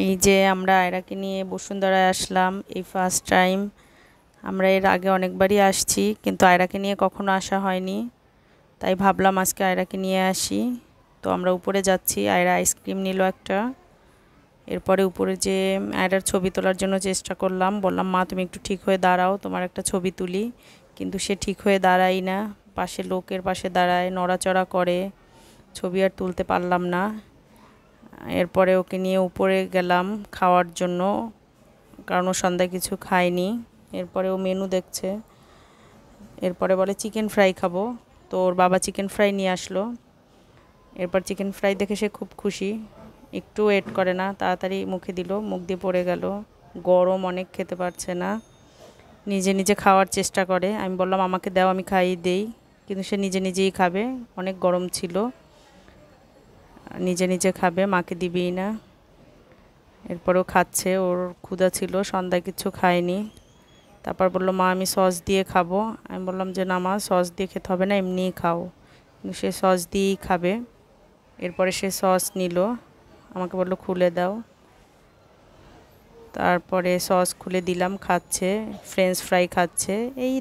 এই যে আমরা আয়রাকে নিয়ে বসুন্ধরায় আসলাম এই ফার্স্ট টাইম। আমরা এর আগে অনেকবারই আসছি, কিন্তু আয়রাকে নিয়ে কখনো আসা হয়নি, তাই ভাবলাম আজকে আয়রাকে নিয়ে আসি। তো আমরা উপরে যাচ্ছি, আয়রা আইসক্রিম নিল একটা। এরপরে উপরে যে আয়রার ছবি তোলার জন্য চেষ্টা করলাম, বললাম মা তুমি একটু ঠিক হয়ে দাঁড়াও, তোমার একটা ছবি তুলি। কিন্তু সে ঠিক হয়ে দাঁড়াই না, পাশে লোকের পাশে দাঁড়ায়, নড়াচড়া করে, ছবি আর তুলতে পারলাম না। এরপরে ওকে নিয়ে উপরে গেলাম খাওয়ার জন্য, কারণ ও সন্ধ্যায় কিছু খায়নি। এরপরে ও মেনু দেখছে, এরপরে বলে চিকেন ফ্রাই খাবো। তো ওর বাবা চিকেন ফ্রাই নিয়ে আসলো। এরপর চিকেন ফ্রাই দেখে সে খুব খুশি, একটু ওয়েট করে না, তাড়াতাড়ি মুখে দিল, মুখ দিয়ে পড়ে গেল। গরম অনেক, খেতে পারছে না, নিজে নিজে খাওয়ার চেষ্টা করে। আমি বললাম আমাকে দাও, আমি খাইয়ে দেই, কিন্তু সে নিজে নিজেই খাবে, অনেক গরম ছিল, নিজে নিজে খাবে, মাকে দিবেই না। এরপরেও খাচ্ছে, ওর ক্ষুধা ছিল, সন্ধ্যায় কিছু খায়নি। তারপর বললো মা আমি সস দিয়ে খাবো। আমি বললাম যে না মা, সস দিয়ে খেতে হবে না, এমনিই খাও। কিন্তু সে সস দিয়েই খাবে। এরপরে সে সস নিল, আমাকে বললো খুলে দাও। তারপরে সস খুলে দিলাম, খাচ্ছে, ফ্রেঞ্চ ফ্রাই খাচ্ছে। এই